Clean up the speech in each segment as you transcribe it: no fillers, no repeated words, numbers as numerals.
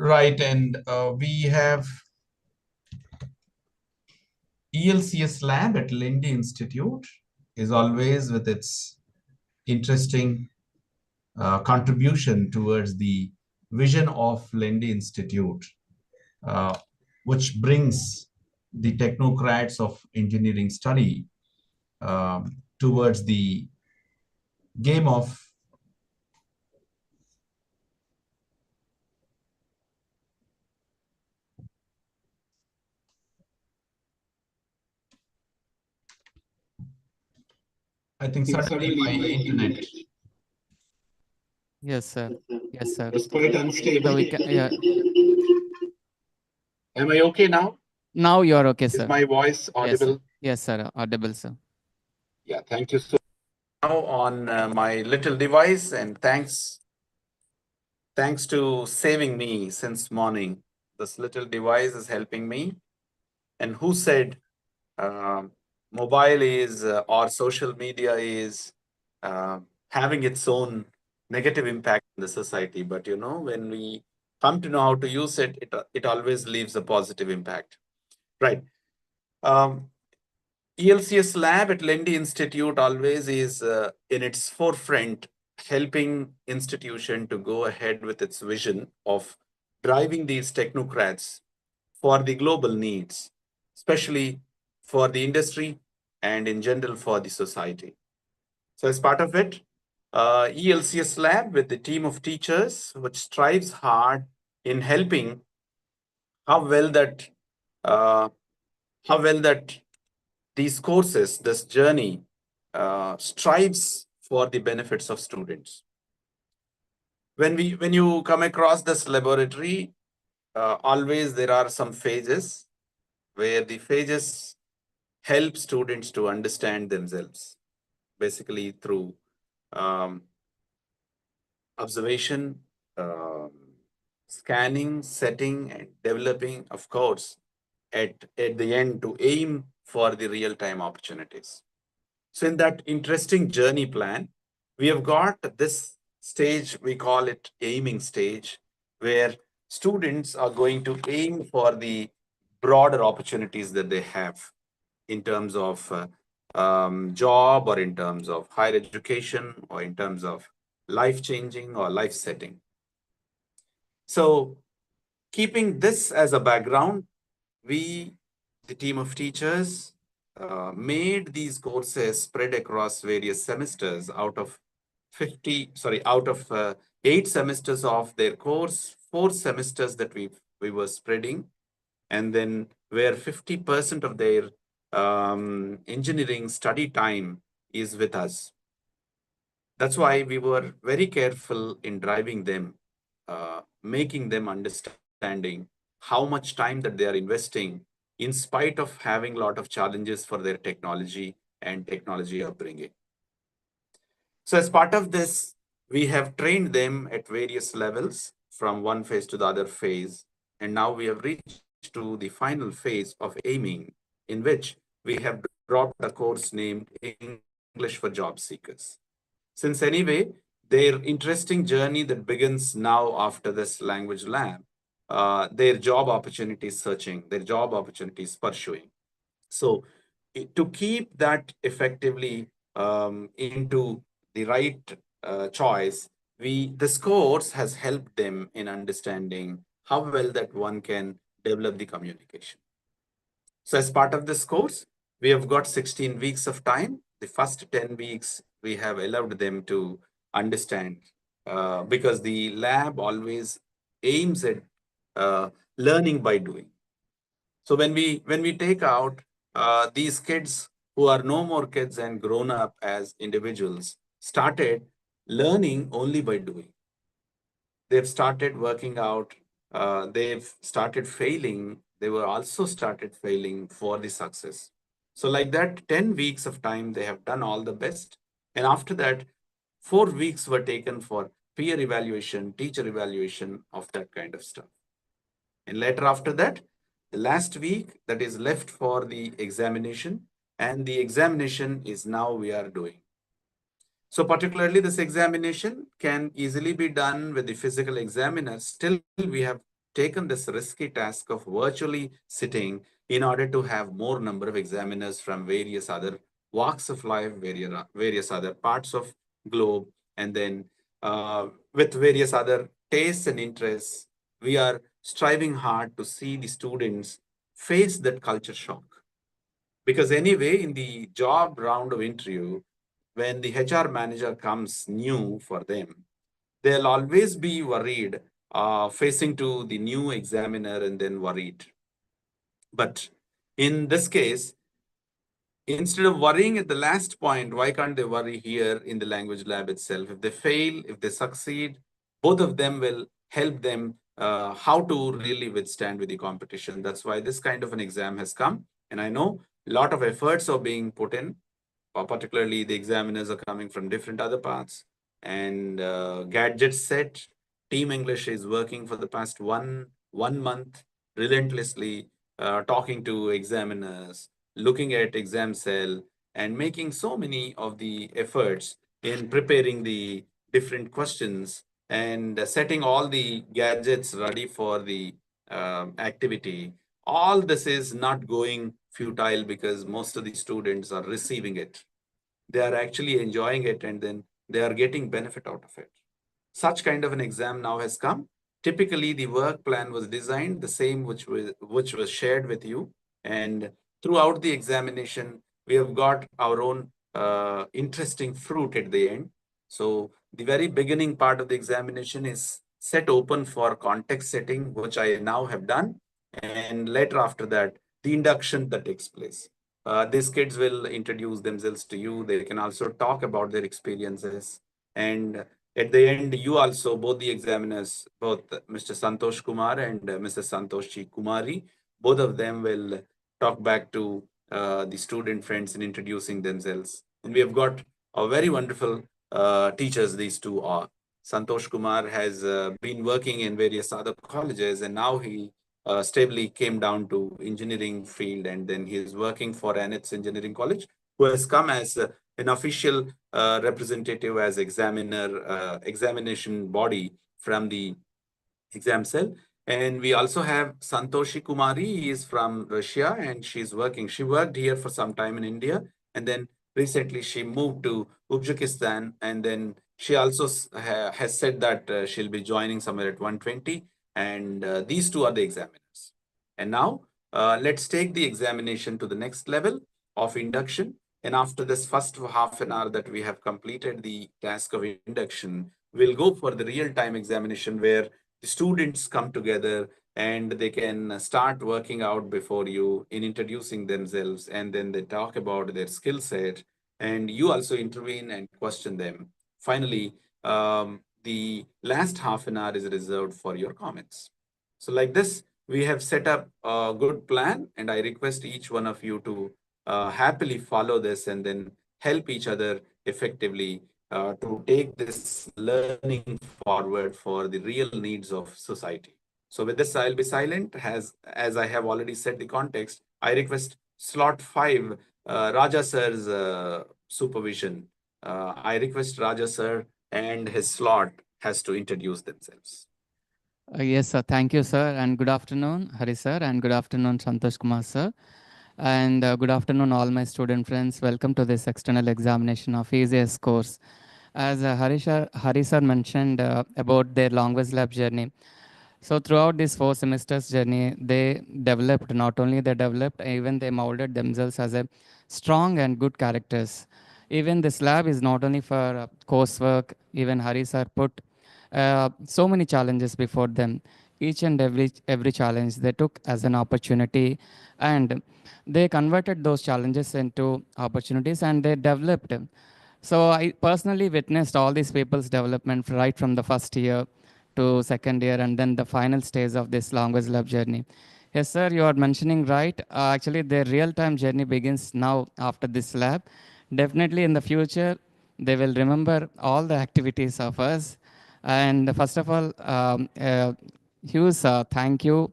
Right, and we have ELCS lab at Lindy Institute is always with its interesting contribution towards the vision of Lindy Institute, uh, which brings the technocrats of engineering study towards the game of I think suddenly my internet. Yes, sir. Yes, sir. It's quite unstable. So we can, yeah. Am I okay now? Now you are okay, Is sir. my voice Yes, sir. audible? Yes, sir. Audible, sir. Yeah, thank you so much. Now on my little device, and thanks to saving me since morning. This little device is helping me. And who said um mobile is or social media is uh, having its own negative impact in the society? But you know, when we come to know how to use it, it always leaves a positive impact. Right. Um, ELCS lab at Lindy Institute always is in its forefront, helping institution to go ahead with its vision of driving these technocrats for the global needs, especially for the industry and in general for the society. So as part of it, ELCS lab with the team of teachers, which strives hard in helping how well that uh, how well that these courses, this journey, strives for the benefits of students. When you come across this laboratory, always there are some phases where the phases help students to understand themselves, basically through um, observation, um, scanning, setting, and developing, of course, at the end to aim for the real-time opportunities. So in that interesting journey plan, we have got this stage, we call it aiming stage, where students are going to aim for the broader opportunities that they have in terms of job or in terms of higher education or in terms of life changing or life setting. So keeping this as a background, we, the team of teachers, made these courses spread across various semesters out of 8 semesters of their course, 4 semesters that we were spreading, and then where 50% of their engineering study time is with us. That's why we were very careful in driving them, making them understanding how much time that they are investing in spite of having a lot of challenges for their technology and technology upbringing. So as part of this, we have trained them at various levels from one phase to the other phase. And now we have reached to the final phase of aiming, in which we have dropped a course named English for Job Seekers. Since anyway, their interesting journey that begins now after this language lab, their job opportunities searching, their job opportunities pursuing. So to keep that effectively into the right choice, this course has helped them in understanding how well that one can develop the communication. So as part of this course, we have got 16 weeks of time. The first 10 weeks, we have allowed them to understand because the lab always aims at learning by doing. So when we take out these kids who are no more kids and grown up as individuals, started learning only by doing. They've started working out. They've started failing. They were also started failing for the success. So like that, 10 weeks of time, they have done all the best. And after that, 4 weeks were taken for peer evaluation, teacher evaluation of that kind of stuff. And later after that, the last week that is left for the examination, and the examination is now we are doing. So particularly this examination can easily be done with the physical examiner. Still, we have taken this risky task of virtually sitting in order to have more number of examiners from various other walks of life, various other parts of globe, and then with various other tastes and interests, we are striving hard to see the students face that culture shock. Because anyway, in the job round of interview, when the HR manager comes new for them, they'll always be worried, facing to the new examiner and then worried. But in this case, instead of worrying at the last point, why can't they worry here in the language lab itself? If they fail, if they succeed, both of them will help them how to really withstand with the competition. That's why this kind of an exam has come. And I know a lot of efforts are being put in, particularly the examiners are coming from different other parts. And gadget set, Team English is working for the past one month relentlessly, talking to examiners, looking at exam cell, and making so many of the efforts in preparing the different questions and setting all the gadgets ready for the activity. All this is not going futile because most of the students are receiving it. They are actually enjoying it, and then they are getting benefit out of it. Such kind of an exam now has come. Typically, the work plan was designed the same which was shared with you, and throughout the examination, we have got our own interesting fruit at the end. So the very beginning part of the examination is set open for context setting, which I now have done, and later after that, the induction that takes place. These kids will introduce themselves to you. They can also talk about their experiences. And at the end, you also, both the examiners, both Mr. Santosh Kumar and Mr. Santoshi Kumari, both of them will talk back to the student friends in introducing themselves. And we have got a very wonderful teachers, these two are. Santosh Kumar has been working in various other colleges, and now he stably came down to engineering field, and then he is working for ANITS Engineering College, who has come as an official representative as examination body from the exam cell. And we also have Santoshi Kumari. He is from Russia and she's working. She worked here for some time in India, and then recently she moved to Uzbekistan. And then she also has said that she'll be joining somewhere at 120. And these two are the examiners. And now let's take the examination to the next level of induction. And after this first half an hour that we have completed the task of induction, we'll go for the real-time examination where the students come together and they can start working out before you in introducing themselves, and then they talk about their skill set, and you also intervene and question them. Finally, the last half an hour is reserved for your comments. So like this, we have set up a good plan, and I request each one of you to happily follow this and then help each other effectively to take this learning forward for the real needs of society. So with this, I'll be silent. As I have already said the context, I request slot 5, Raja sir's supervision. I request Raja sir and his slot has to introduce themselves. Yes, sir. Thank you, sir. And good afternoon, Hari sir. And good afternoon, Santosh Kumar sir. And good afternoon, all my student friends. Welcome to this external examination of EJS course. As Hari sir mentioned about their language lab journey. So throughout this 4 semesters journey, they developed, not only they developed, even they molded themselves as a strong and good characters. Even this lab is not only for coursework, even Hari sir put so many challenges before them. Each and every challenge they took as an opportunity, and they converted those challenges into opportunities, and they developed. So I personally witnessed all these people's development right from the first year to second year, and then the final stage of this language lab journey. Yes, sir, you are mentioning right. Actually, their real-time journey begins now after this lab. Definitely in the future, they will remember all the activities of us. And first of all, Hughes, thank you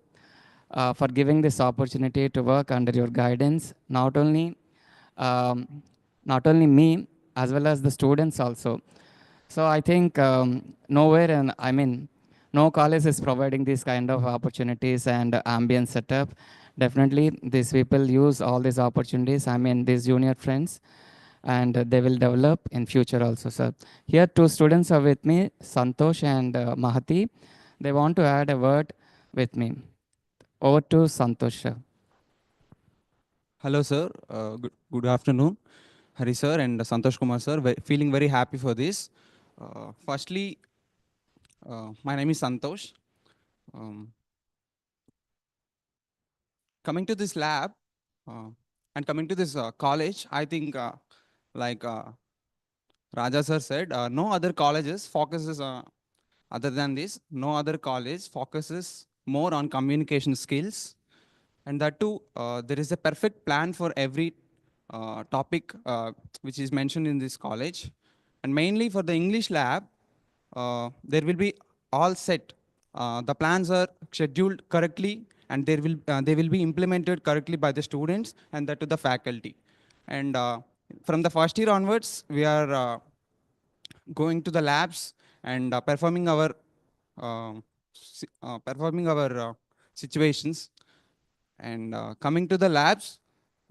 for giving this opportunity to work under your guidance. Um, not only me, as well as the students also. So I think nowhere, and I mean, No college is providing these kind of opportunities and ambient setup. Definitely, these people use all these opportunities. I mean, these junior friends, and they will develop in future also, sir. Here, two students are with me, Santosh and Mahati. They want to add a word with me. Over to Santosh, sir. Hello, sir. Good afternoon, Hari sir and Santosh Kumar sir. Feeling very happy for this. Firstly, my name is Santosh. Um, Coming to this lab uh, and coming to this college, I think like Raja sir said, no other colleges focuses other than this. No other college focuses more on communication skills, and that too, there is a perfect plan for every topic which is mentioned in this college. And mainly for the English lab, there will be all set. The plans are scheduled correctly, and they will be implemented correctly by the students and that to the faculty. And from the first year onwards, we are going to the labs and performing our situations. And coming to the labs,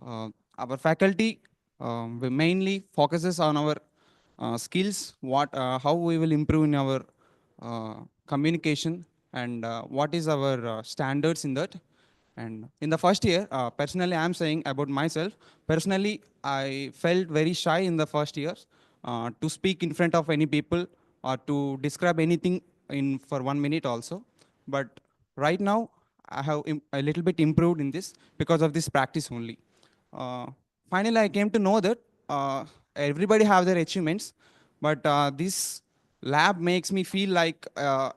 our faculty we mainly focuses on our skills, how we will improve in our communication, and what is our standards in that. And in the first year, personally, I'm saying about myself. Personally, I felt very shy in the first years to speak in front of any people or to describe anything in for 1 minute also. But right now, I have a little bit improved in this because of this practice only. Uh, Finally, I came to know that everybody have their achievements, but this lab makes me feel like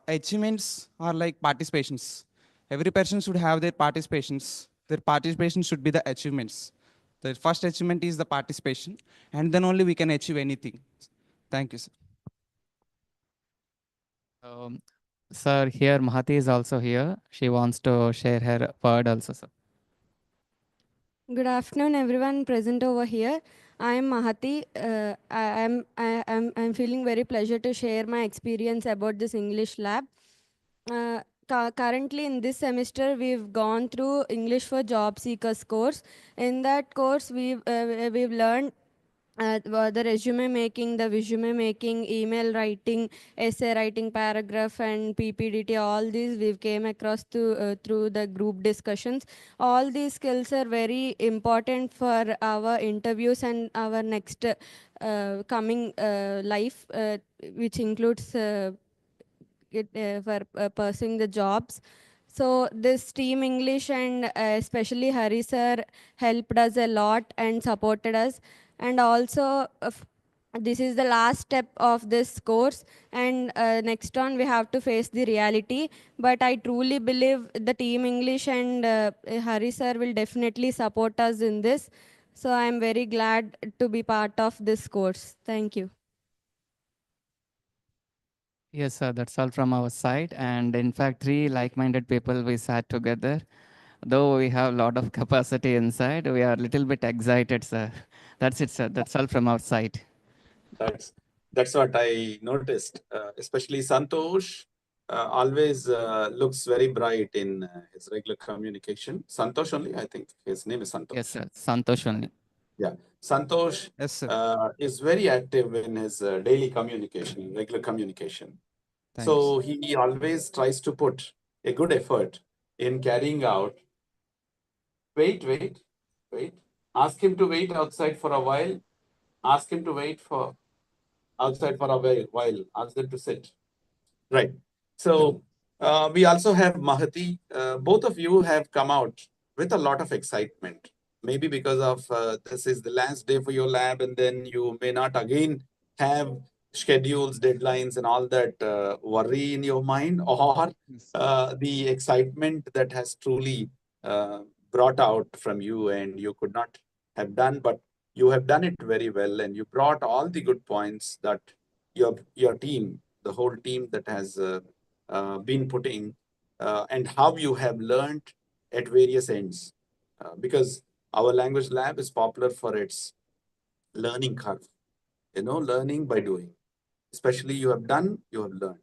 achievements are like participations. Every person should have their participations. Their participation should be the achievements. The first achievement is the participation, and then only we can achieve anything. Thank you, sir. Um, Sir, here Mahati is also here. She wants to share her word also, sir. Good afternoon, everyone present over here. I am Mahati. I'm feeling very pleasure to share my experience about this English lab. Currently, in this semester, we've gone through English for Job Seekers course. In that course, we've learned the resume making, the resume making, email writing, essay writing, paragraph, and PPDT. All these we've came across through the group discussions. All these skills are very important for our interviews and our next coming life, which includes for pursuing the jobs. So this team English and especially Hari sir helped us a lot and supported us. And also this is the last step of this course, and next on we have to face the reality. But I truly believe the team English and Hari sir will definitely support us in this. So I'm very glad to be part of this course. Thank you. Yes, sir, that's all from our side. And in fact, three like-minded people we sat together. Though we have a lot of capacity inside, we are a little bit excited, sir. That's it, sir. That's all from our side. That's what I noticed. Especially Santosh always looks very bright in his regular communication. Santosh only, I think his name is Santosh. Yes, sir. Santosh only. Yeah, Santosh Yes, sir. is very active in his daily communication, regular communication. Thanks. So he always tries to put a good effort in carrying out. Wait. Ask him to wait outside for a while. Ask him to wait for outside for a while. Ask them to sit. Right. So we also have Mahati. Both of you have come out with a lot of excitement. Maybe because of this is the last day for your lab, and then you may not again have schedules, deadlines, and all that worry in your mind, or the excitement that has truly brought out from you, and you could not have done, but you have done it very well, and you brought all the good points that your team, the whole team that has been putting, and how you have learned at various ends. Because our language lab is popular for its learning curve, learning by doing. Especially you have done, you have learned.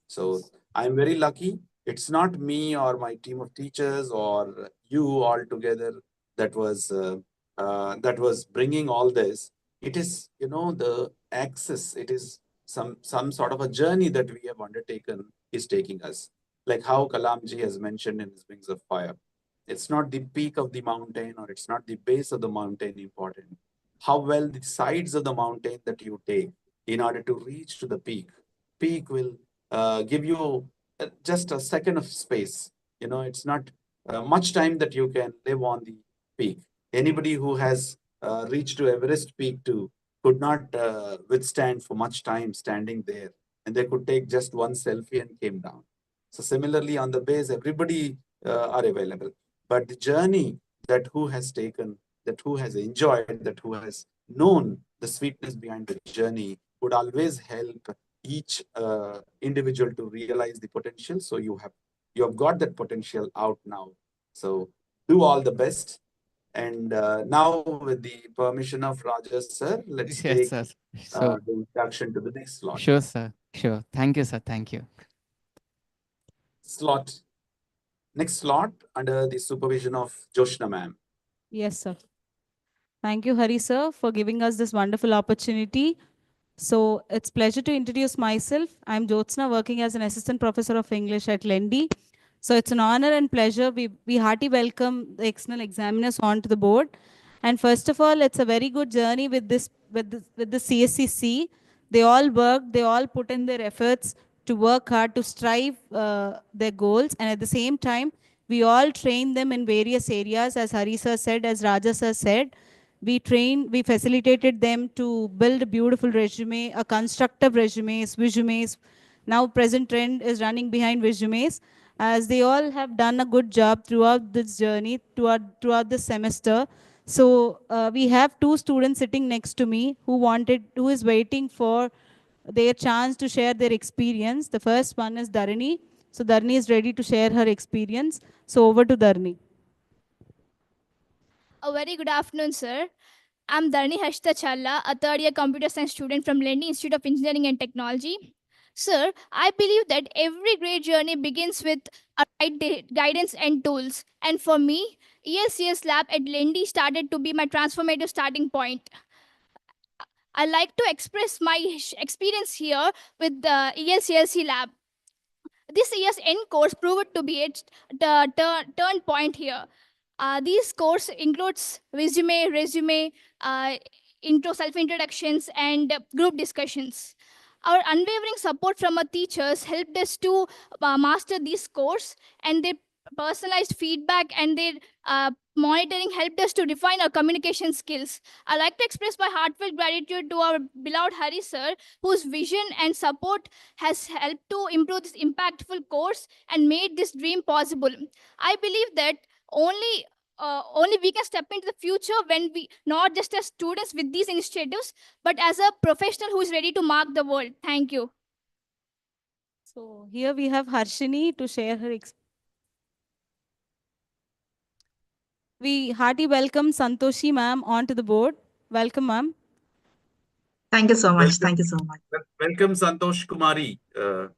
So I'm very lucky. It's not me or my team of teachers or you all together that was bringing all this. It is, the access. It is some sort of a journey that we have undertaken is taking us. Like how Kalamji has mentioned in his Wings of Fire. It's not the peak of the mountain or it's not the base of the mountain important. How well the sides of the mountain that you take in order to reach to the peak. Peak will give you just a second of space. It's not much time that you can live on the peak. Anybody who has reached to Everest peak too could not withstand for much time standing there, and they could take just one selfie and came down. So similarly, on the base, everybody are available, but the journey that who has taken, that who has enjoyed, that who has known the sweetness behind the journey would always help each individual to realize the potential. So you have got that potential out now. So do all the best. And now, with the permission of Rajesh sir, let's Yes, take sir. So, the introduction to the next slot. sure, sir. Sure. Thank you, sir. Thank you. Next slot under the supervision of Joshna ma'am. Yes, sir. Thank you, Hari sir, for giving us this wonderful opportunity. So it's pleasure to introduce myself. I'm Jyotsna, working as an assistant professor of English at Lendi. So it's an honor and pleasure. We heartily welcome the external examiners onto the board. And first of all, it's a very good journey with the CSEC. They all work, they all put in their efforts to work hard, to strive their goals. And at the same time, we all train them in various areas, as Hari sir said, as Raja sir said. We facilitated them to build a beautiful resume, a constructive resumes. Now present trend is running behind resumes, as they all have done a good job throughout this journey, throughout this semester. So we have two students sitting next to me who is waiting for their chance to share their experience. The first one is Dharani. So Dharani is ready to share her experience. So over to Dharani. A very good afternoon, sir. I'm Dharani Hashta Challa, a third year computer science student from Lendi Institute of Engineering and Technology. Sir, I believe that every great journey begins with a guidance and tools. And for me, ELCS lab at Lendi started to be my transformative starting point. I like to express my experience here with the ELCLC lab. This year's end course proved to be the turn point here. These course includes resume, intro, self-introductions, and group discussions. Our unwavering support from our teachers helped us to master this course, and their personalized feedback and their monitoring helped us to refine our communication skills. I'd like to express my heartfelt gratitude to our beloved Hari sir, whose vision and support has helped to improve this impactful course and made this dream possible. I believe that only we can step into the future when we, not just as students with these initiatives, but as a professional who is ready to mark the world. Thank you. So here we have Harshini to share her experience. We heartily welcome Santoshi ma'am onto the board. Welcome, ma'am. Thank you so much. Welcome. Thank you so much. Welcome, Santosh Kumari. Thank you,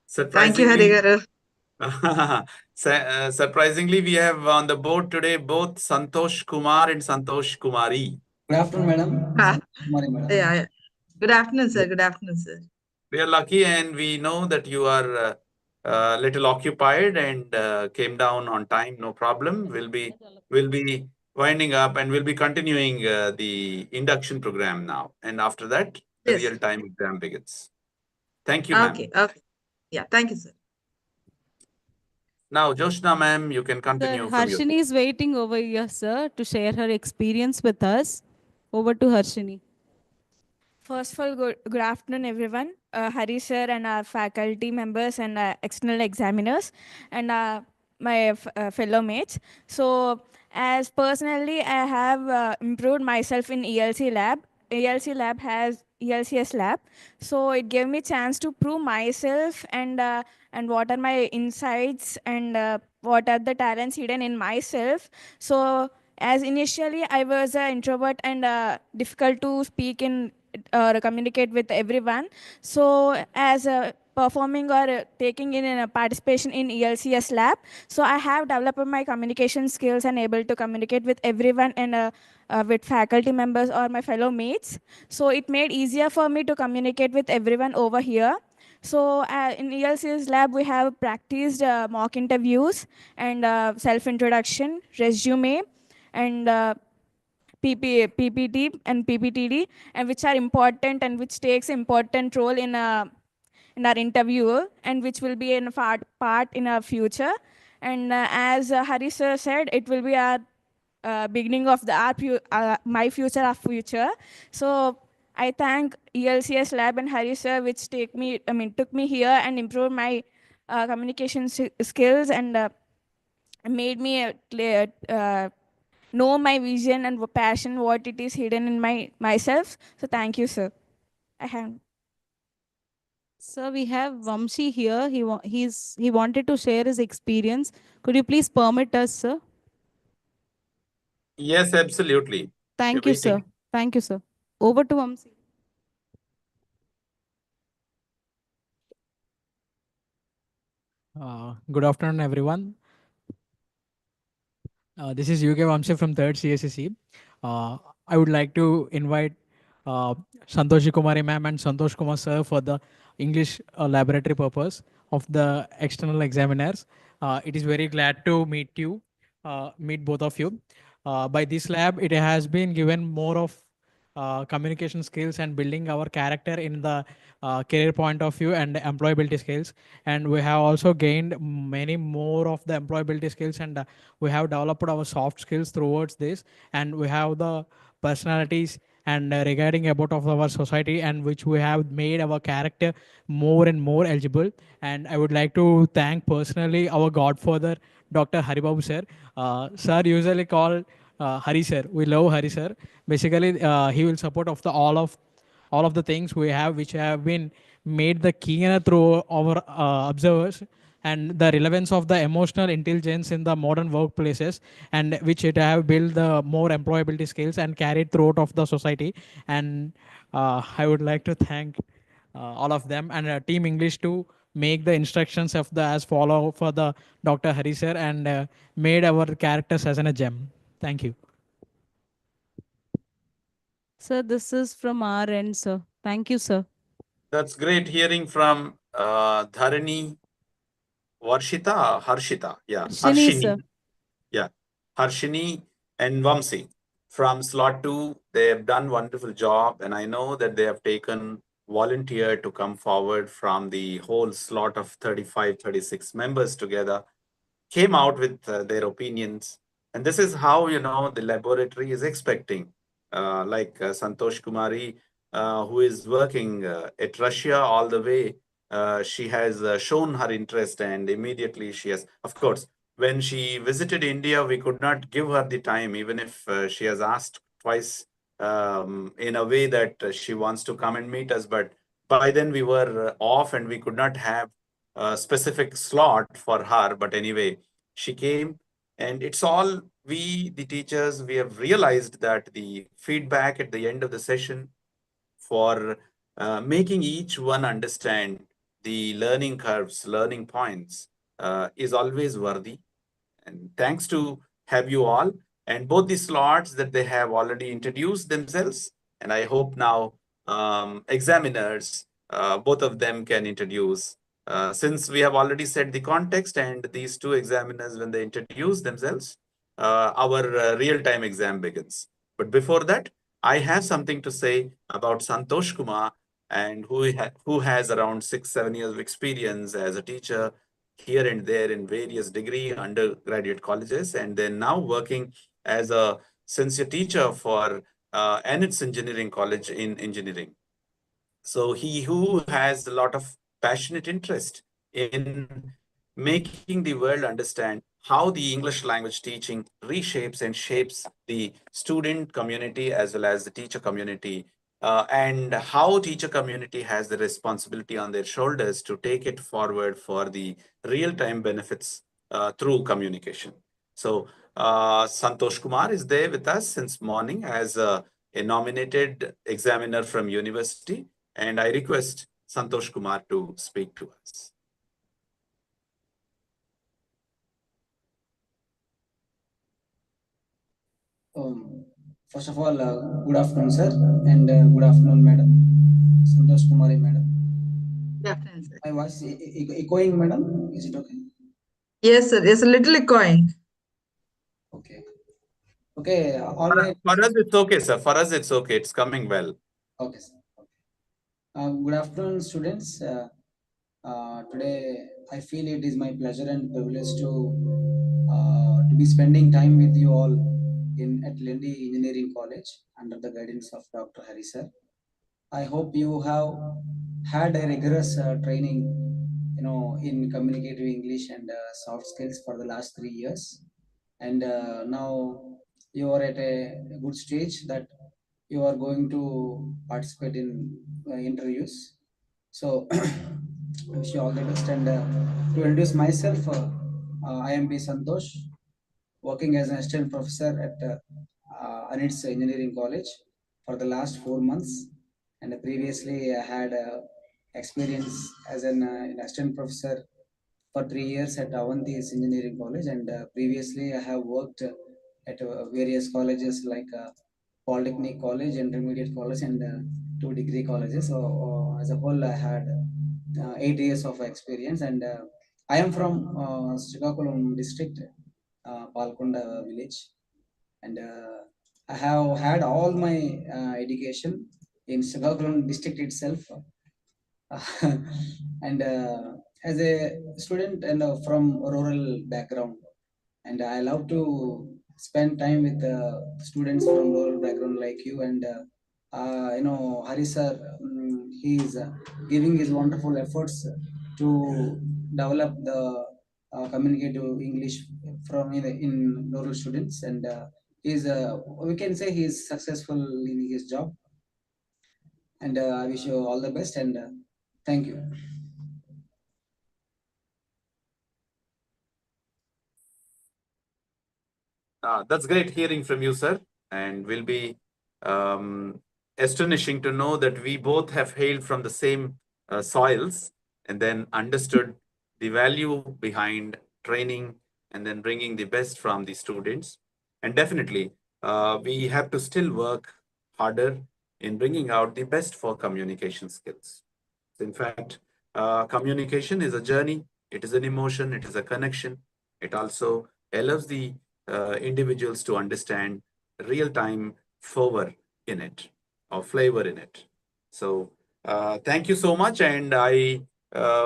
Surprisingly, Harigaru. surprisingly, we have on the board today both Santosh Kumar and Santosh Kumari. Good afternoon, madam. Kumari, madam. Yeah. Good afternoon, sir. Good afternoon, sir. We are lucky, and we know that you are a little occupied and came down on time. No problem. We'll be winding up, and we'll be continuing the induction program now. And after that, the Yes. real-time exam begins. Thank you, ma'am. Okay. Yeah. Thank you, sir. Now, Joshna, ma'am, you can Sir, continue from your. Harshini is waiting over here, sir, to share her experience with us. Over to Harshini. First of all, good afternoon, everyone. Hari sir and our faculty members and external examiners and my fellow mates. So, as personally, I have improved myself in ELC lab. ELC lab has ELCS lab, so it gave me chance to prove myself and what are my insights and what are the talents hidden in myself. So, as initially I was an introvert and difficult to speak in or communicate with everyone. So as performing or taking in a participation in ELCS lab. So I have developed my communication skills and able to communicate with everyone and with faculty members or my fellow mates. So it made easier for me to communicate with everyone over here. So in ELCS lab, we have practiced mock interviews and self-introduction, resume, and PPT and PPTD, and which are important and which takes important role in our interview and which will be in part in our future. And as Hari sir said, it will be our beginning of my future, our future. So I thank ELCS lab and Hari sir, which took me here and improved my communication skills and made me know my vision and passion, what it is hidden in myself. So thank you, sir. I have. Sir, we have Vamshi here. He wanted to share his experience. Could you please permit us, sir? Yes, absolutely. Thank We're you, sir. waiting. Thank you, sir. Over to Vamshi. Good afternoon, everyone. This is UK Vamshi from 3rd CSE. I would like to invite Santoshi Kumari ma'am and Santosh Kumar sir for the English laboratory purpose of the external examiners. It is very glad to meet both of you. By this lab, it has been given more of communication skills and building our character in the career point of view and employability skills. And we have also gained many more of the employability skills, and we have developed our soft skills towards this, and we have the personalities and regarding about of our society, and which we have made our character more and more eligible. And I would like to thank personally our godfather, Dr. Haribabu sir. Sir usually call Hari sir. We love Hari sir. Basically, he will support of the all of the things we have, which have been made the keener through our observers, and the relevance of the emotional intelligence in the modern workplaces, and which it have built the more employability skills and carried throughout of the society. And I would like to thank all of them and Team English to make the instructions of the as follow for the Dr. Hari sir, and made our characters as a gem. Thank you. Sir, this is from our end, sir. Thank you, sir. That's great hearing from Dharani, Harshita. Yeah, Harshini, sir. Yeah, Harshini and Vamsi. From slot 2, they have done wonderful job, and I know that they have taken volunteer to come forward from the whole slot of 35, 36 members together, came out with their opinions. And this is how, the laboratory is expecting. Like Santosh Kumari, who is working at Russia all the way, she has shown her interest, and immediately she has, of course, when she visited India, we could not give her the time, even if she has asked twice in a way that she wants to come and meet us. But by then we were off and we could not have a specific slot for her. But anyway, she came, and it's all we, the teachers, we have realized that the feedback at the end of the session for making each one understand the learning curves, learning points is always worthy. And thanks to have you all, and both the slots that they have already introduced themselves. And I hope now examiners, both of them can introduce, since we have already set the context, and these two examiners, when they introduce themselves, our real-time exam begins. But before that, I have something to say about Santosh Kumar, and who has around 6-7 years of experience as a teacher here and there in various degree undergraduate colleges, and then now working as a sincere teacher for Anits Engineering College in engineering. So he who has a lot of passionate interest in making the world understand how the English language teaching reshapes and shapes the student community as well as the teacher community, and how teacher community has the responsibility on their shoulders to take it forward for the real-time benefits through communication. So Santosh Kumar is there with us since morning as a nominated examiner from university. And I request Santosh Kumar to speak to us. First of all, good afternoon, sir, and good afternoon, madam. Santosh Kumari, madam. Good afternoon, sir. My voice echoing, madam? Is it okay? Yes, sir. It's a little echoing. Okay. Okay. For us, it's okay, sir. For us, it's okay. It's coming well. Okay, sir. Okay. Good afternoon, students. Today, I feel it is my pleasure and privilege to be spending time with you all at Lendi Engineering College under the guidance of Dr. Hari sir. I hope you have had a rigorous training, in communicative English and soft skills for the last 3 years, and now you are at a good stage that you are going to participate in interviews. So, I wish you all the best. And to introduce myself, I am B. Santosh, working as an assistant professor at Anits Engineering College for the last 4 months. And previously, I had experience as an assistant professor for 3 years at Avanti's Engineering College. And previously, I have worked at various colleges like Polytechnic College, Intermediate College, and 2 degree colleges. So, as a whole, I had 8 years of experience. And I am from Srikakulam district, Palkonda village, and I have had all my education in Srikakulam district itself. And as a student and from rural background, and I love to spend time with students from rural background like you. And Hari sir, he is giving his wonderful efforts to develop the communicative English from in rural students, and we can say he is successful in his job. And I wish you all the best, and thank you. That's great hearing from you, sir. And will be astonishing to know that we both have hailed from the same soils and then understood the value behind training and then bringing the best from the students. And definitely, we have to still work harder in bringing out the best for communication skills. In fact, communication is a journey, it is an emotion, it is a connection. It also allows the individuals to understand real-time flavor in it or flavor in it. So thank you so much, and I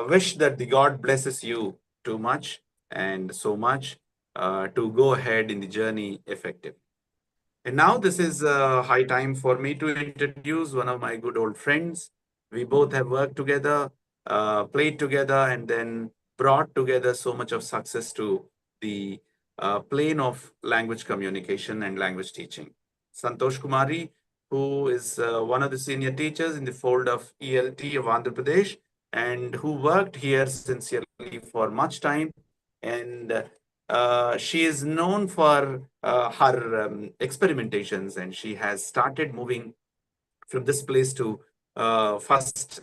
wish that the God blesses you too much and so much to go ahead in the journey effectively. And now this is high time for me to introduce one of my good old friends. We both have worked together, played together, and then brought together so much of success to the plane of language communication and language teaching. Santosh Kumari, who is one of the senior teachers in the fold of ELT of Andhra Pradesh, and who worked here sincerely for much time. And she is known for her experimentations, and she has started moving from this place to first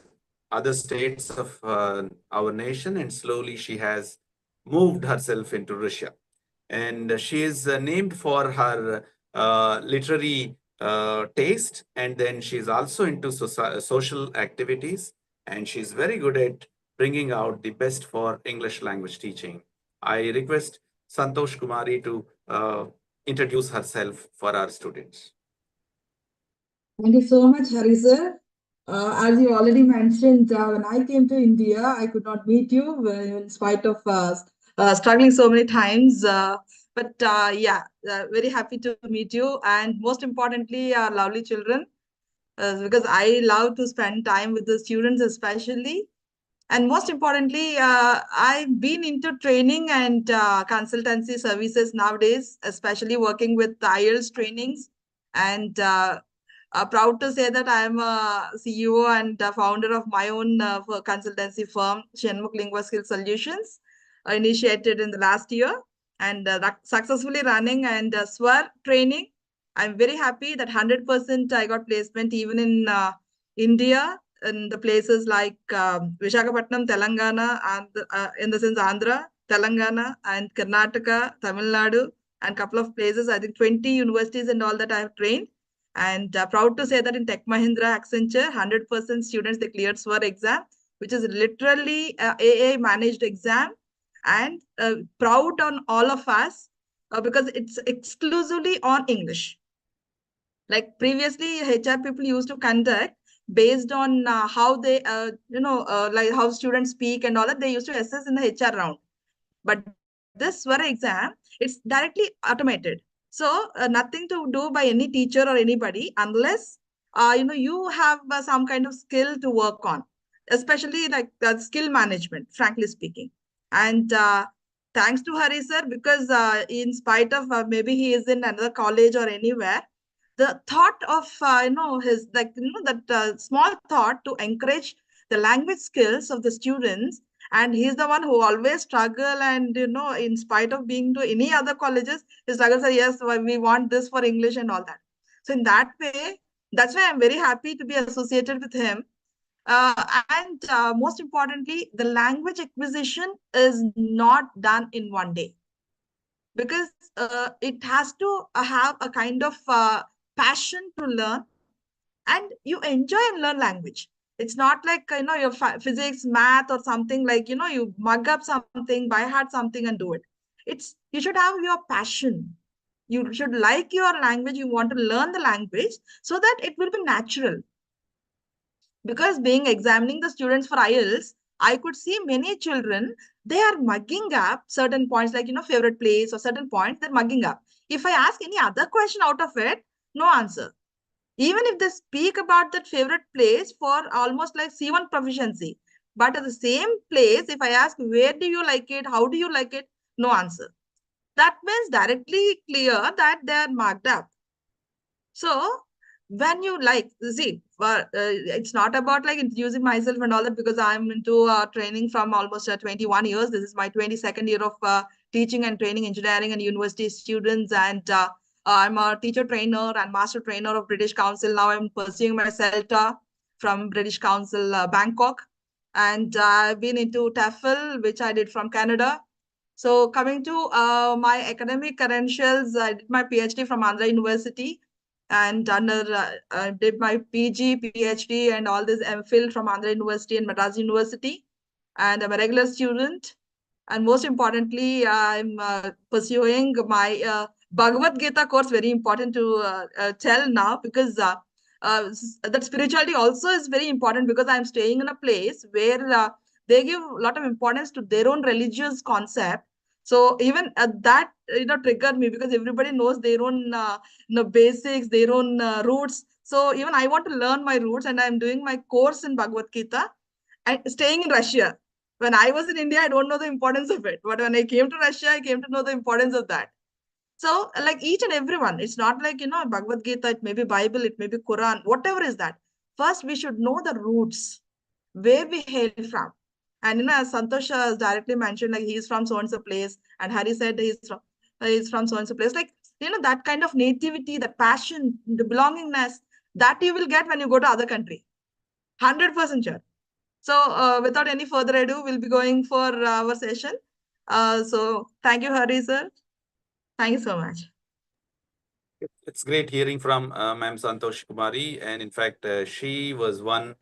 other states of our nation, and slowly she has moved herself into Russia. And she is named for her literary taste, and then she's also into social activities, and she's very good at bringing out the best for English language teaching. I request Santosh Kumari to introduce herself for our students. Thank you so much, Hari sir. As you already mentioned, when I came to India, I could not meet you in spite of struggling so many times. But very happy to meet you. And most importantly, our lovely children, because I love to spend time with the students especially. And most importantly, I've been into training and consultancy services nowadays, especially working with IELTS trainings. And proud to say that I am a CEO and founder of my own consultancy firm, Shenmukh Lingua Skill Solutions, initiated in the last year and successfully running, and SWAR training. I'm very happy that 100% I got placement even in India. in the places like Visakhapatnam, Telangana, and in the sense Andhra, Telangana, and Karnataka, Tamil Nadu, and couple of places. I think 20 universities and all that I have trained. And proud to say that in Tech Mahindra, Accenture, 100% students they cleared SWAR exam, which is literally AA managed exam, and proud on all of us because it's exclusively on English. Like previously, HR people used to conduct based on how they, like how students speak and all that. They used to assess in the HR round. But this SWAR exam, it's directly automated. So nothing to do by any teacher or anybody unless you have some kind of skill to work on, especially like skill management, frankly speaking. And thanks to Hari sir, because in spite of maybe he is in another college or anywhere, the thought of his that small thought to encourage the language skills of the students, and he's the one who always struggle, and in spite of being to any other colleges, he struggles say yes, we want this for English and all that. So in that way, that's why I'm very happy to be associated with him. And most importantly, the language acquisition is not done in one day, because it has to have a kind of passion to learn, and you enjoy and learn language. It's not like your physics, math, or something like you mug up something, by heart something, and do it. It's you should have your passion. You should like your language. You want to learn the language so that it will be natural. Because being examining the students for IELTS, I could see many children, they are mugging up certain points, like favorite place or certain points, they're mugging up. If I ask any other question out of it, no answer. Even if they speak about that favorite place for almost like C1 proficiency, but at the same place, if I ask where do you like it, how do you like it, no answer. That means directly clear that they are marked up. So when you see, it's not about like introducing myself and all that, because I'm into training from almost 21 years. This is my 22nd year of teaching and training engineering and university students. And I'm a teacher trainer and master trainer of British Council. Now I'm pursuing my CELTA from British Council, Bangkok. And I've been into TEFL, which I did from Canada. So coming to my academic credentials, I did my PhD from Andhra University, and did my PG, PhD, and all this MPhil from Andhra University and Madras University. And I'm a regular student. And most importantly, I'm pursuing my Bhagavad Gita course, very important to tell now, because that spirituality also is very important, because I'm staying in a place where they give a lot of importance to their own religious concept. So even that triggered me, because everybody knows their own basics, their own roots. So even I want to learn my roots, and I'm doing my course in Bhagavad Gita and staying in Russia. When I was in India, I don't know the importance of it. But when I came to Russia, I came to know the importance of that. So like each and everyone, it's not like, Bhagavad Gita, it may be Bible, it may be Quran, whatever is that. First, we should know the roots, where we hail from. And as Santosh has directly mentioned, like he's from so-and-so place, and Hari said he's from so-and-so place. Like, that kind of nativity, the passion, the belongingness, that you will get when you go to other country. 100% sure. So without any further ado, we'll be going for our session. So thank you, Hari sir. Thank you so much. It's great hearing from Ma'am Santosh Kumari. And in fact, she was one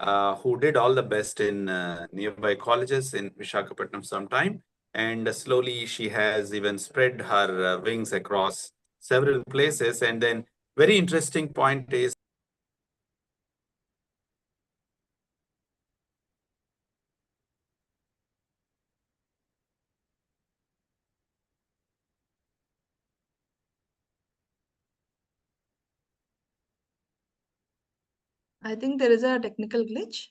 who did all the best in nearby colleges in Visakhapatnam sometime. And slowly she has even spread her wings across several places. And then very interesting point is, I think there is a technical glitch.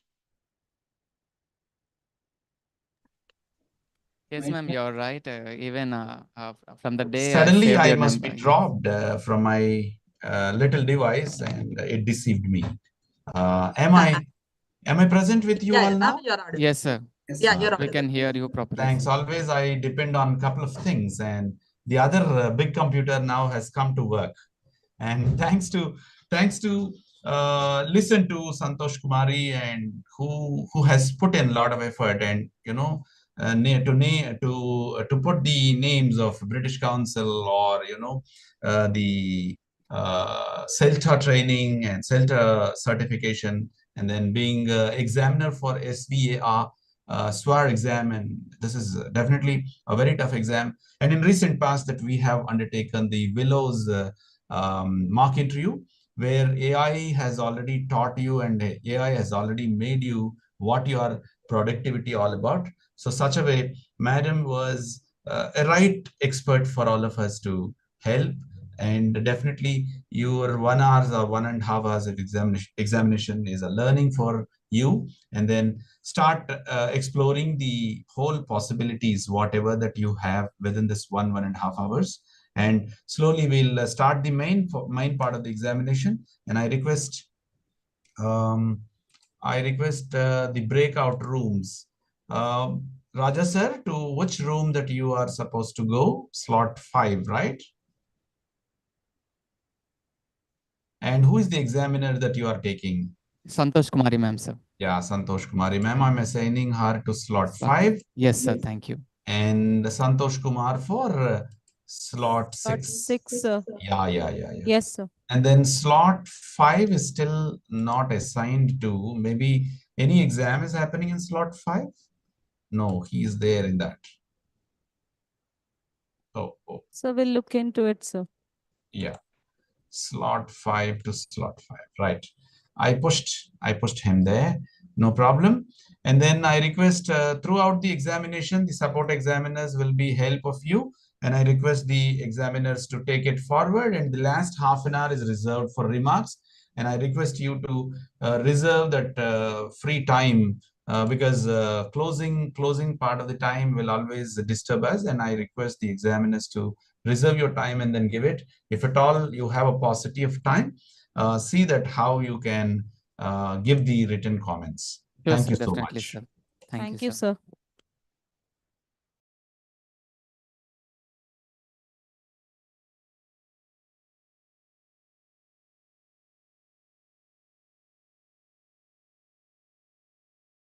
Yes, ma'am, you're right. Even from the day Suddenly, I saved I your must be number. dropped from my little device, and it deceived me. Am I present with you all now? You're audible. Yes, sir. Yes, Yeah, sir. you're We audible. can hear you properly. Thanks. sir. Always I depend on a couple of things, and the other big computer now has come to work. And thanks to listen to Santosh Kumari, and who has put in a lot of effort, and to put the names of British Council, or the CELTA training and CELTA certification, and then being examiner for SVAR SWAR exam, and this is definitely a very tough exam. And in recent past that we have undertaken the Willows mock interview, where AI has already taught you and AI has already made you what your productivity all about. So such a way, Madam was a right expert for all of us to help. And definitely your 1 hour or 1.5 hours of examination is a learning for you. And then start exploring the whole possibilities, whatever that you have within this 1.5 hours. And slowly we'll start the main part of the examination. And I request the breakout rooms. Raja sir, to which room that you are supposed to go? Slot 5, right? And who is the examiner that you are taking? Santosh Kumari ma'am, sir. Yeah, Santosh Kumari ma'am. I'm assigning her to slot 5. Yes, sir. Thank you. And Santosh Kumar for slot 6. 6, sir. Yeah. Yes, sir. And then slot 5 is still not assigned to. Maybe any exam is happening in slot 5? No, he is there in that. Oh. So we'll look into it, sir. Yeah. Slot 5 to slot 5. Right. I pushed him there. No problem. And then I request throughout the examination, the support examiners will be help of you. And I request the examiners to take it forward. And the last half an hour is reserved for remarks. And I request you to reserve that free time because closing part of the time will always disturb us. And I request the examiners to reserve your time and then give it. If at all you have a paucity of time, see that how you can give the written comments. Sure, Thank sir, you so definitely, much. sir. Thank you, sir.